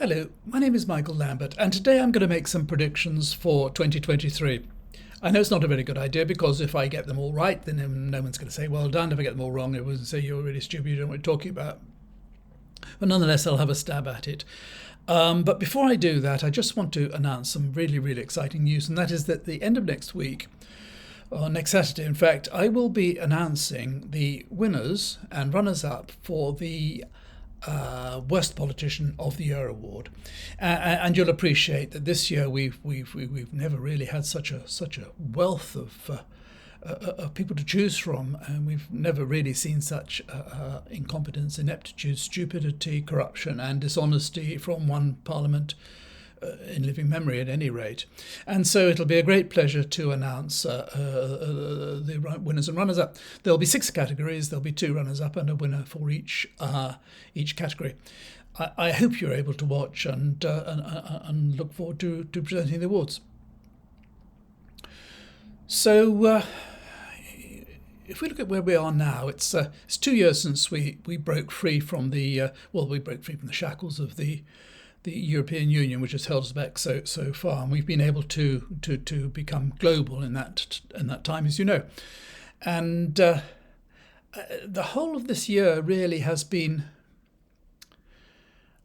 Hello, my name is Michael Lambert, and today I'm going to make some predictions for 2023. I know it's not a very good idea because if I get them all right, then no one's going to say, well done. If I get them all wrong, everyone's going to say, you're really stupid, you don't know what you're talking about. But nonetheless, I'll have a stab at it. But before I do that, I just want to announce some really, really exciting news, and that is that the end of next week, or next Saturday, in fact, I will be announcing the winners and runners-up for the Worst Politician of the Year award, and you'll appreciate that this year we've never really had such a wealth of people to choose from, and we've never really seen such incompetence, ineptitude, stupidity, corruption, and dishonesty from one parliament in living memory, at any rate. And so it'll be a great pleasure to announce the winners and runners-up. There'll be 6 categories. There'll be 2 runners-up and a winner for each category. I hope you're able to watch and look forward to presenting the awards. So if we look at where we are now, it's 2 years since we broke free from the shackles of the European Union, which has held us back so far, and we've been able to become global in that time, as you know. And the whole of this year really has been,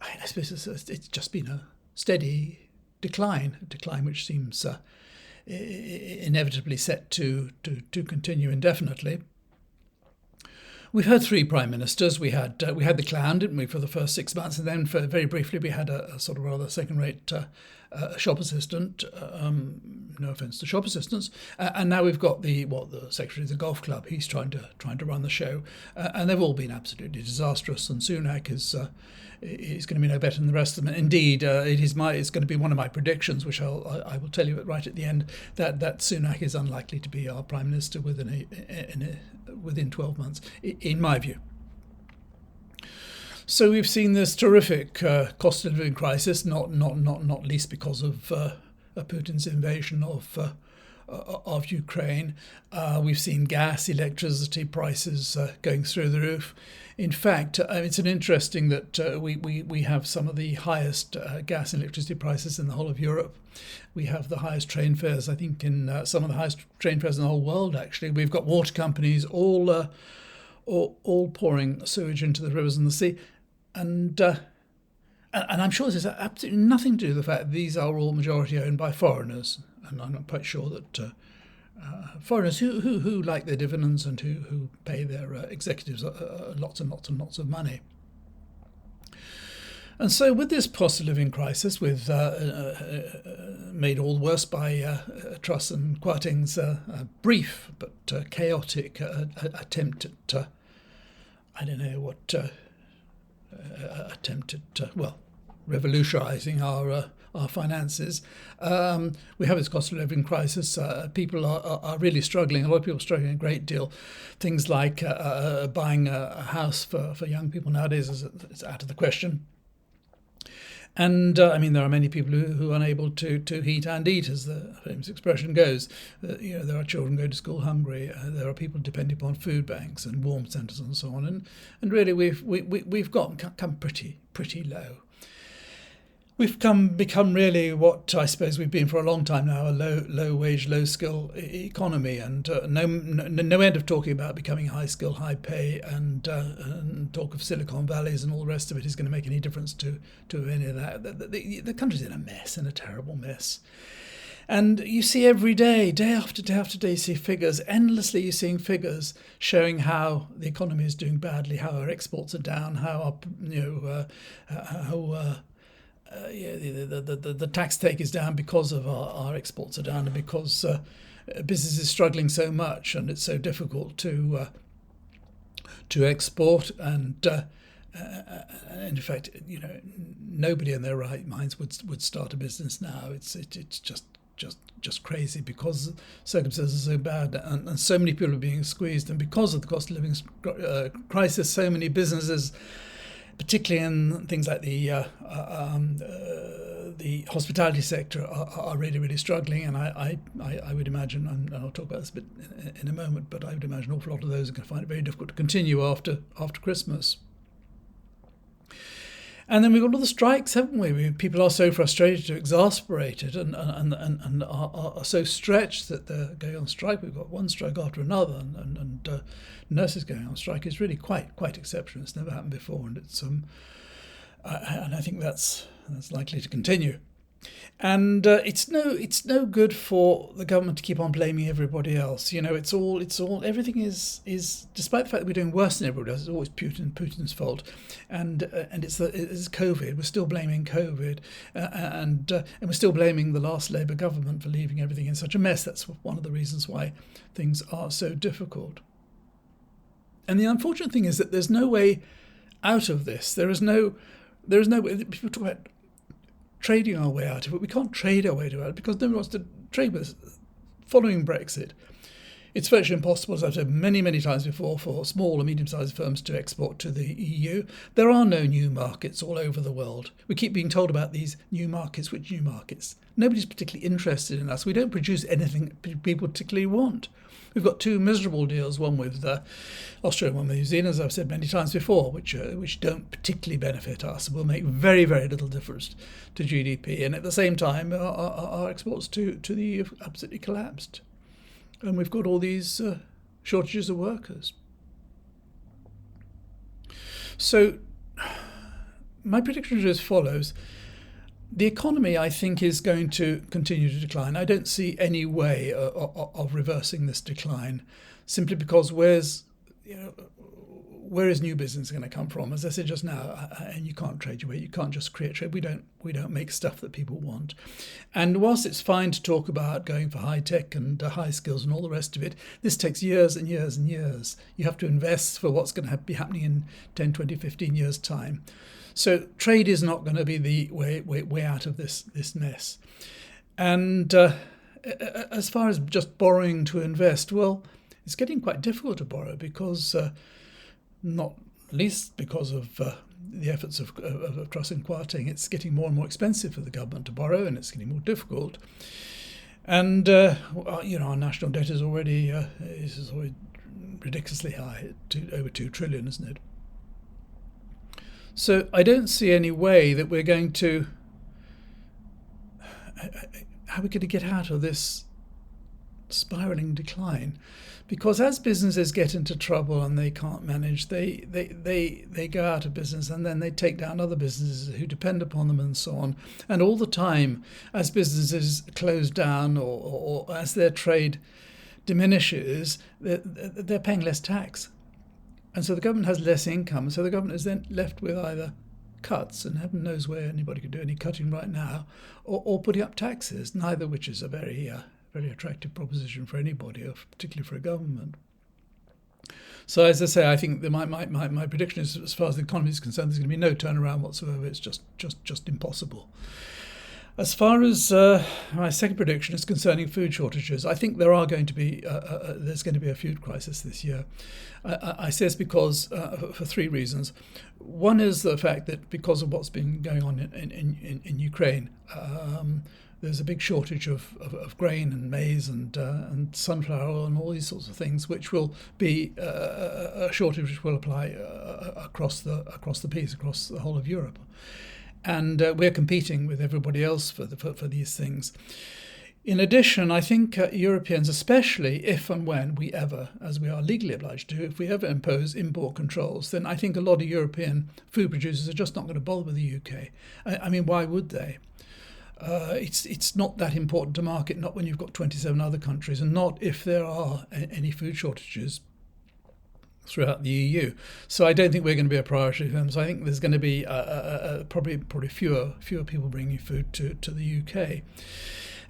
I suppose it's just been a steady decline, which seems inevitably set to continue indefinitely. We've had 3 prime ministers. We had the clown, didn't we, for the first 6 months, and then very briefly we had a sort of rather second-rate shop assistant. No offence to shop assistants. And now we've got the secretary of the golf club. He's trying to run the show, and they've all been absolutely disastrous. And Sunak is going to be no better than the rest of them. Indeed, it's going to be one of my predictions, which I will tell you right at the end, that Sunak is unlikely to be our prime minister within 12 months, in my view. So we've seen this terrific cost of living crisis, not least because of Putin's invasion of Ukraine. We've seen gas, electricity prices going through the roof. In fact, it's interesting that we have some of the highest gas and electricity prices in the whole of Europe. We have the highest train fares, I think, in some of the highest train fares in the whole world, actually. We've got water companies all pouring sewage into the rivers and the sea. And I'm sure this has absolutely nothing to do with the fact that these are all majority owned by foreigners. And I'm not quite sure that foreigners who like their dividends and who pay their executives lots and lots and lots of money. And so with this cost of living crisis, with made all worse by Truss and Kwarteng's brief but chaotic attempt at revolutionising our finances. We have this cost of living crisis. People are really struggling. A lot of people are struggling a great deal. Things like buying a house for young people nowadays is out of the question. And there are many people who are unable to heat and eat, as the famous expression goes. There are children going to school hungry. There are people depending upon food banks and warm centres and so on. And really, we've come pretty low. We've become really what I suppose we've been for a long time now, a low wage, low skill economy, and no end of talking about becoming high skill, high pay, and talk of Silicon Valleys and all the rest of it is going to make any difference to any of that. The country's in a mess, in a terrible mess. And you see every day, day after day after day, you see figures, endlessly you're seeing figures showing how the economy is doing badly, how our exports are down, how the tax take is down because of our exports are down, and because business is struggling so much and it's so difficult to export. And in fact, nobody in their right minds would start a business now. It's just crazy because circumstances are so bad and so many people are being squeezed, and because of the cost of living crisis, so many businesses, particularly in things like the hospitality sector, are really, really struggling. And I would imagine, and I'll talk about this a bit in a moment, but I would imagine an awful lot of those are going to find it very difficult to continue after Christmas. And then we've got all the strikes, haven't we? People are so frustrated, exasperated, and are so stretched that they're going on strike. We've got one strike after another, and nurses going on strike is really quite exceptional. It's never happened before, and and I think that's likely to continue. And it's no good for the government to keep on blaming everybody else. Everything is despite the fact that we're doing worse than everybody else. It's always Putin's fault, and it's COVID. We're still blaming COVID, and we're still blaming the last Labour government for leaving everything in such a mess. That's one of the reasons why things are so difficult. And the unfortunate thing is that there's no way out of this. There is no way. People talk about trading our way out of it. We can't trade our way out of it because no one wants to trade with us. Following Brexit, it's virtually impossible, as I've said many times before, for small and medium-sized firms to export to the EU. There are no new markets all over the world. We keep being told about these new markets. Which new markets? Nobody's particularly interested in us. We don't produce anything people particularly want. We've got two miserable deals, one with Australia and one with New Zealand, as I've said many times before, which don't particularly benefit us, will make very little difference to GDP. And at the same time, our exports to the EU have absolutely collapsed. And we've got all these shortages of workers. So my prediction is as follows. The economy, I think, is going to continue to decline. I don't see any way of reversing this decline, simply because where is new business going to come from? As I said just now, and you can't trade your way. You can't just create trade. We don't make stuff that people want. And whilst it's fine to talk about going for high tech and high skills and all the rest of it, this takes years and years and years. You have to invest for what's going to be happening in 10, 20, 15 years' time. So trade is not going to be the way out of this mess. And as far as just borrowing to invest, well, it's getting quite difficult to borrow because, not least because of the efforts of Truss and Kwarteng, it's getting more and more expensive for the government to borrow, and it's getting more difficult. And our national debt is already ridiculously high, over 2 trillion, isn't it? So I don't see any way that we're going to, how are we going to get out of this spiralling decline? Because as businesses get into trouble and they can't manage, they go out of business, and then they take down other businesses who depend upon them and so on. And all the time, as businesses close down or as their trade diminishes, they're paying less tax. And so the government has less income, so the government is then left with either cuts, and heaven knows where anybody could do any cutting right now, or putting up taxes, neither which is a very attractive proposition for anybody, or particularly for a government. So as I say, I think that my prediction is, as far as the economy is concerned, there's going to be no turnaround whatsoever. It's just impossible. As far as my second prediction is concerning food shortages, I think there are going to be there's going to be a food crisis this year. I say this because for 3 reasons. One is the fact that because of what's been going on in Ukraine, there's a big shortage of grain and maize and sunflower oil and all these sorts of things, which will be a shortage which will apply across the piece, across the whole of Europe. And we're competing with everybody else for these things. In addition, I think Europeans, especially if and when we ever, as we are legally obliged to, if we ever impose import controls, then I think a lot of European food producers are just not going to bother with the UK. I mean, why would they? It's not that important to market, not when you've got 27 other countries, and not if there are any food shortages throughout the EU. So I don't think we're going to be a priority for them. So I think there's going to be probably fewer people bringing food to the UK.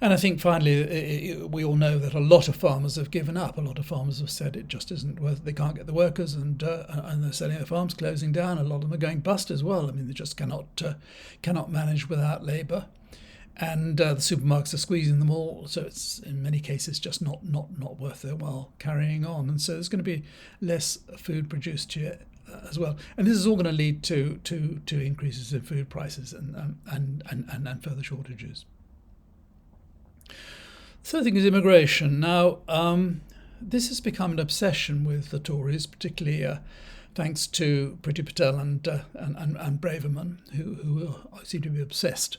And I think finally, we all know that a lot of farmers have given up. A lot of farmers have said it just isn't worth it. They can't get the workers, and they're selling their farms, closing down. A lot of them are going bust as well. I mean, they just cannot manage without labour. And the supermarkets are squeezing them all, so it's in many cases just not worth their while carrying on. And so there's going to be less food produced here as well. And this is all going to lead to increases in food prices and further shortages. The third thing is immigration. Now, this has become an obsession with the Tories, particularly thanks to Priti Patel and Braverman, who seem to be obsessed.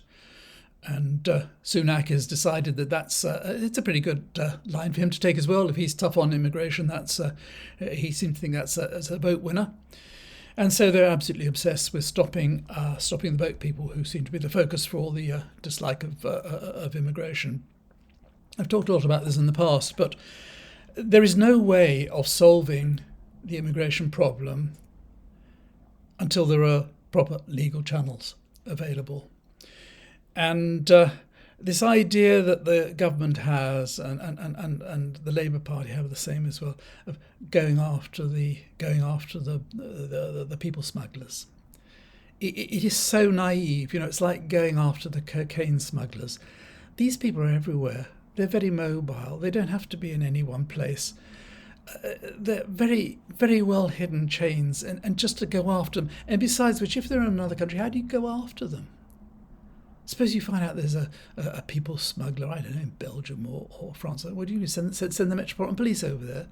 And Sunak has decided that it's a pretty good line for him to take as well. If he's tough on immigration, he seems to think that's a vote winner. And so they're absolutely obsessed with stopping the boat people, who seem to be the focus for all the dislike of immigration. I've talked a lot about this in the past, but there is no way of solving the immigration problem until there are proper legal channels available. And this idea that the government has and the Labour Party have the same as well, of going after the people smugglers. It is so naive. It's like going after the cocaine smugglers. These people are everywhere. They're very mobile. They don't have to be in any one place. They're very, very well hidden chains, and just to go after them. And besides which, if they're in another country, how do you go after them? Suppose you find out there's a people smuggler, I don't know, in Belgium or France. What do you do? Send the Metropolitan Police over there?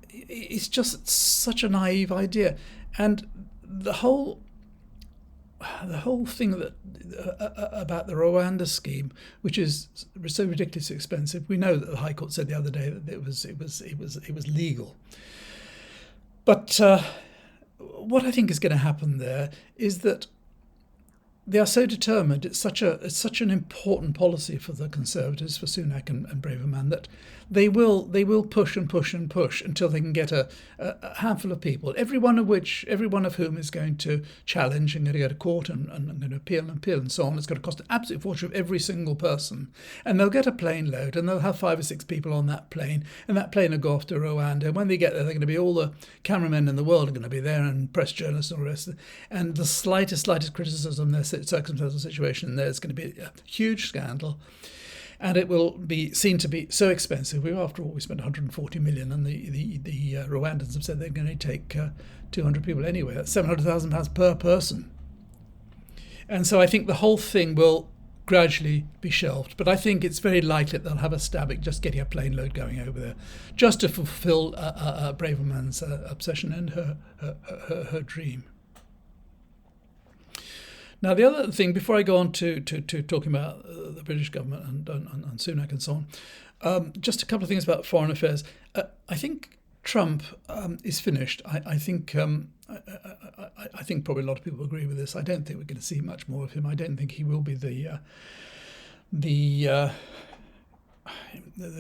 It's just such a naive idea. And the whole thing about the Rwanda scheme, which is so ridiculously expensive, we know that the High Court said the other day that it was legal. But what I think is going to happen there is that they are so determined. It's such an important policy for the Conservatives, for Sunak and Braverman, that they will push and push and push until they can get a handful of people, every one of whom is going to challenge and going to go to court and going to appeal and so on. It's going to cost an absolute fortune of every single person, and they'll get a plane load, and they'll have 5 or 6 people on that plane, and that plane will go off to Rwanda. And when they get there, they're going to be all the cameramen in the world are going to be there, and press journalists and all the rest. And the slightest criticism of their circumstantial situation there is going to be a huge scandal. And it will be seen to be so expensive. After all, we spent 140 million, and the Rwandans have said they're going to take 200 people anyway. That's £700,000 per person. And so I think the whole thing will gradually be shelved. But I think it's very likely that they'll have a stab at just getting a plane load going over there, just to fulfil Braverman's obsession and her dream. Now, the other thing, before I go on to talking about the British government and Sunak and so on, just a couple of things about foreign affairs. I think Trump is finished. I think probably a lot of people agree with this. I don't think we're going to see much more of him. I don't think he will be the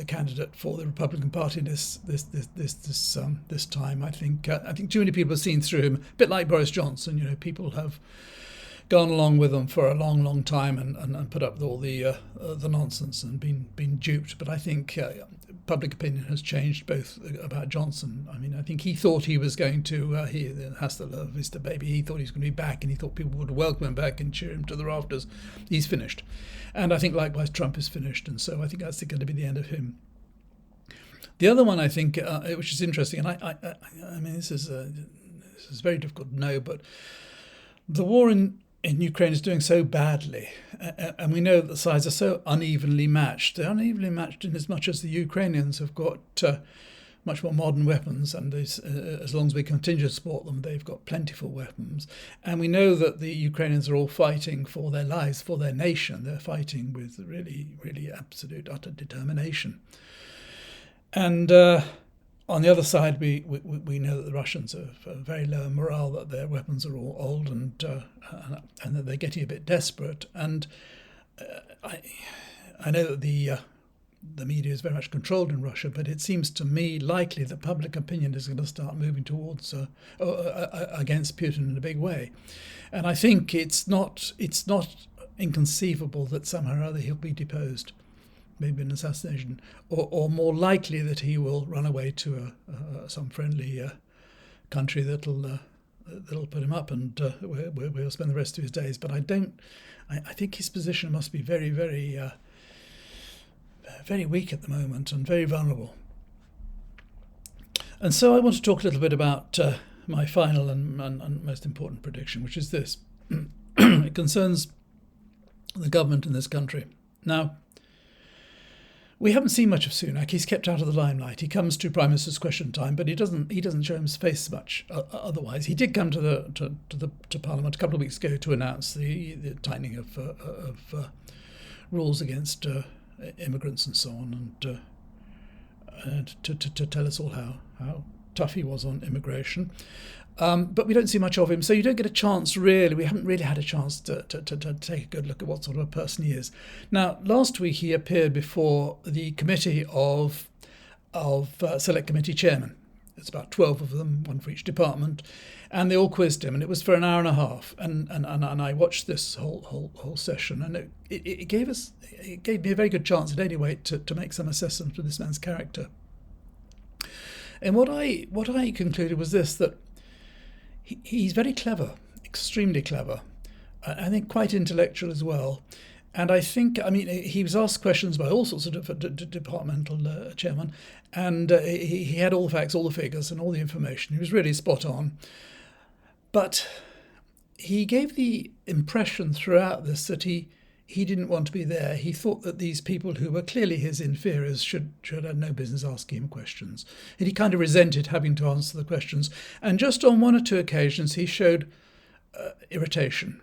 candidate for the Republican Party this time. I think too many people have seen through him, a bit like Boris Johnson. People have gone along with them for a long, long time and put up with all the nonsense and been duped. But I think public opinion has changed both about Johnson. I mean, I think he thought he was going to, hasta la vista baby, he thought he was going to be back, and he thought people would welcome him back and cheer him to the rafters. He's finished. And I think likewise Trump is finished, and so I think that's going to be the end of him. The other one, I think, which is interesting, and I mean, this is very difficult to know, but the war in Ukraine is doing so badly, and we know that the sides are so unevenly matched. They're unevenly matched in as much as the Ukrainians have got much more modern weapons, and as long as we continue to support them, they've got plentiful weapons. And we know that the Ukrainians are all fighting for their lives, for their nation. They're fighting with really, really absolute, utter determination. And on the other side, we know that the Russians have very low morale, that their weapons are all old, and that they're getting a bit desperate. And I know that the media is very much controlled in Russia, but it seems to me likely that public opinion is going to start moving towards against Putin in a big way. And I think it's not inconceivable that somehow or other he'll be deposed. Maybe an assassination, or more likely that he will run away to some friendly country that'll put him up and where he'll spend the rest of his days. But I think his position must be very, very, very weak at the moment and very vulnerable. And so I want to talk a little bit about my final and most important prediction, which is this. It concerns the government in this country. Now, We haven't seen much of Sunak. He's kept out of the limelight. He comes to Prime Minister's Question Time, but he doesn't show his face much. Otherwise, he did come to Parliament a couple of weeks ago to announce the tightening of rules against immigrants and so on, and to tell us all how tough he was on immigration. But we don't see much of him, so you don't get a chance, really. We haven't really had a chance to take a good look at what sort of a person he is. Now, last week he appeared before the committee of select committee chairmen. It's about 12 of them, one for each department, and they all quizzed him, and it was for an hour and a half. And I watched this whole session, and it gave me a very good chance, at any rate, to make some assessment of this man's character. And what I concluded was this: that he's very clever, extremely clever. I think quite intellectual as well. And I think, he was asked questions by all sorts of departmental chairmen, and he had all the facts, all the figures, and all the information. He was really spot on. But he gave the impression throughout this that he didn't want to be there. He thought that these people who were clearly his inferiors should have no business asking him questions. And he kind of resented having to answer the questions. And just on one or two occasions, he showed irritation.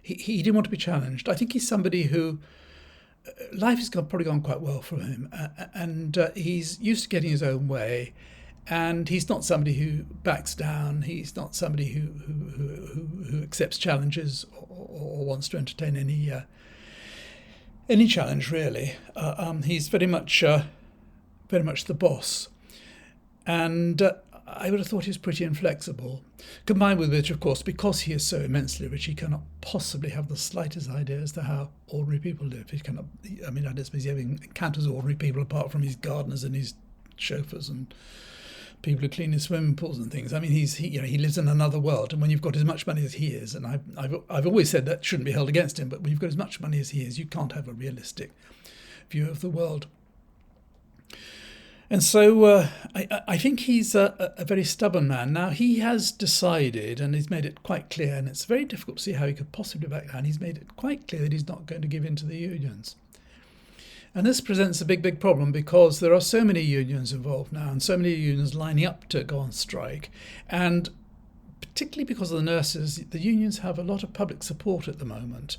He didn't want to be challenged. I think he's somebody who life has probably gone quite well for him, and he's used to getting his own way. And he's not somebody who backs down. He's not somebody who accepts challenges or wants to entertain any challenge, really. He's very much the boss, and I would have thought he was pretty inflexible. Combined with which, of course, because he is so immensely rich, he cannot possibly have the slightest idea as to how ordinary people live. He cannot. I don't suppose he ever encounters ordinary people apart from his gardeners and his chauffeurs and people who clean his swimming pools and things. He lives in another world, and when you've got as much money as he is, and I've always said that shouldn't be held against him, but when you've got as much money as he is, you can't have a realistic view of the world. And so I think he's a very stubborn man. Now, he has decided, and he's made it quite clear, and it's very difficult to see how he could possibly back down, he's made it quite clear that he's not going to give in to the unions. And this presents a big problem, because there are so many unions involved now, and so many unions lining up to go on strike. And particularly because of the nurses, the unions have a lot of public support at the moment.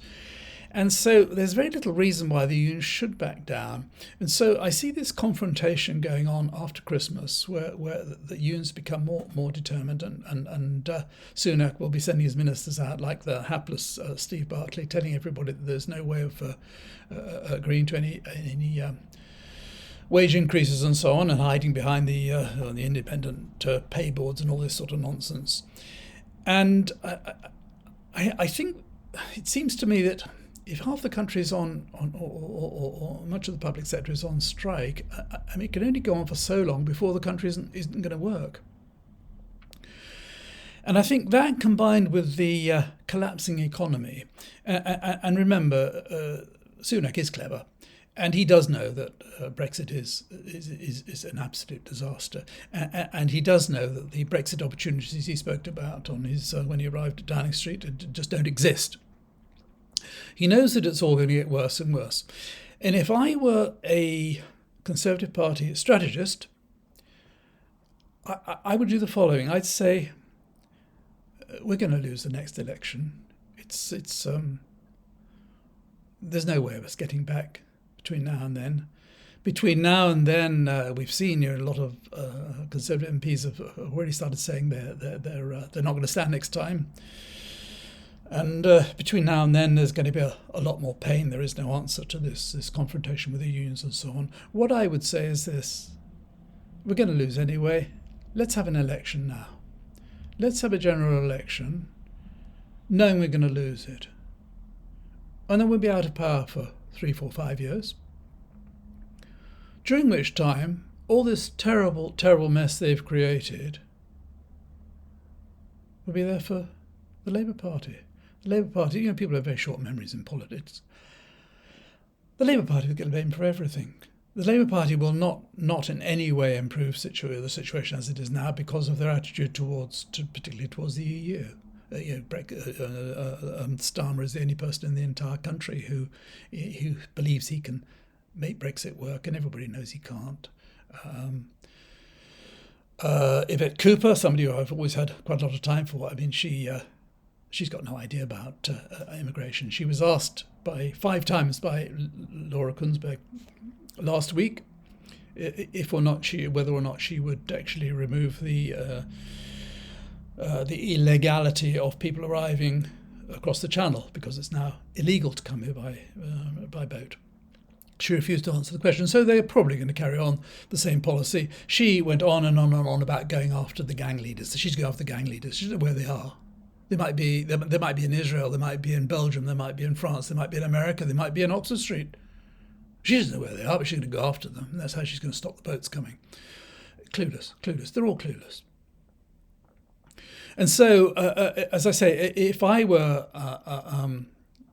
And so there's very little reason why the unions should back down. And so I see this confrontation going on after Christmas, where the unions become more determined, and Sunak will be sending his ministers out like the hapless Steve Barclay, telling everybody that there's no way of agreeing to any wage increases and so on, and hiding behind the independent pay boards and all this sort of nonsense. And I think it seems to me that if half the country is or much of the public sector is on strike, it can only go on for so long before the country isn't going to work. And I think that, combined with the collapsing economy, and remember, Sunak is clever, and he does know that Brexit is an absolute disaster, and he does know that the Brexit opportunities he spoke about on his when he arrived at Downing Street just don't exist. He knows that it's all going to get worse and worse. And if I were a Conservative Party strategist, I would do the following. I'd say, we're going to lose the next election. There's no way of us getting back between now and then. Between now and then, we've seen a lot of Conservative MPs have already started saying they're not going to stand next time. And between now and then, there's going to be a lot more pain. There is no answer to this confrontation with the unions and so on. What I would say is this: we're going to lose anyway. Let's have an election now. Let's have a general election, knowing we're going to lose it. And then we'll be out of power for 3, 4, 5 years. During which time, all this terrible, terrible mess they've created will be there for the Labour Party. The Labour Party, people have very short memories in politics. The Labour Party will get blamed for everything. The Labour Party will not in any way improve the situation as it is now, because of their attitude particularly towards the EU. Starmer is the only person in the entire country who believes he can make Brexit work, and everybody knows he can't. Yvette Cooper, somebody who I've always had quite a lot of time for, I mean, she's got no idea about immigration. She was asked 5 times by Laura Kunsberg last week whether or not she would actually remove the illegality of people arriving across the Channel, because it's now illegal to come here by boat. She refused to answer the question, so they're probably going to carry on the same policy. She went on and on and on about going after the gang leaders. She's going after the gang leaders. She doesn't know where they are. They might be in Israel, they might be in Belgium, they might be in France, they might be in America, they might be in Oxford Street. She doesn't know where they are, but she's going to go after them, and that's how she's going to stop the boats coming. Clueless. They're all clueless. And so, as I say, if I were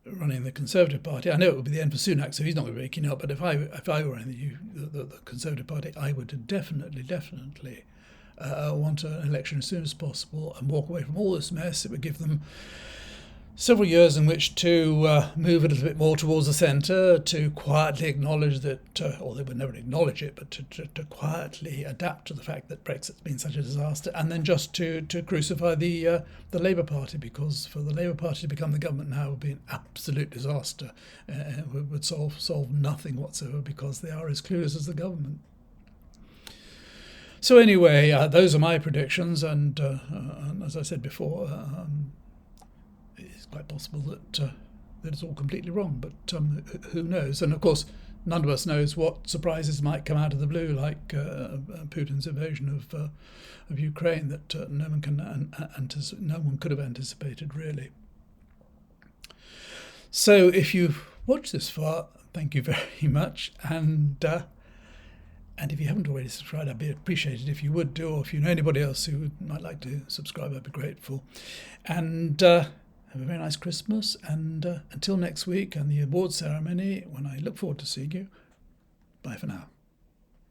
running the Conservative Party, I know it would be the end for Sunak, so he's not going to be waking up. But if I were running the Conservative Party, I would definitely want an election as soon as possible and walk away from all this mess. It would give them several years in which to move a little bit more towards the centre, to quietly acknowledge that, or they would never acknowledge it, but to quietly adapt to the fact that Brexit's been such a disaster, and then just to crucify the Labour Party, because for the Labour Party to become the government now would be an absolute disaster. It would solve nothing whatsoever, because they are as clueless as the government. So anyway, those are my predictions, and as I said before, it's quite possible that it's all completely wrong, but who knows? And of course, none of us knows what surprises might come out of the blue, like Putin's invasion of Ukraine, that no one could have anticipated, really. So if you've watched this far, thank you very much, and if you haven't already subscribed, I'd be appreciated if you would do, or if you know anybody else who might like to subscribe, I'd be grateful. And have a very nice Christmas, and until next week and the awards ceremony, when I look forward to seeing you, bye for now.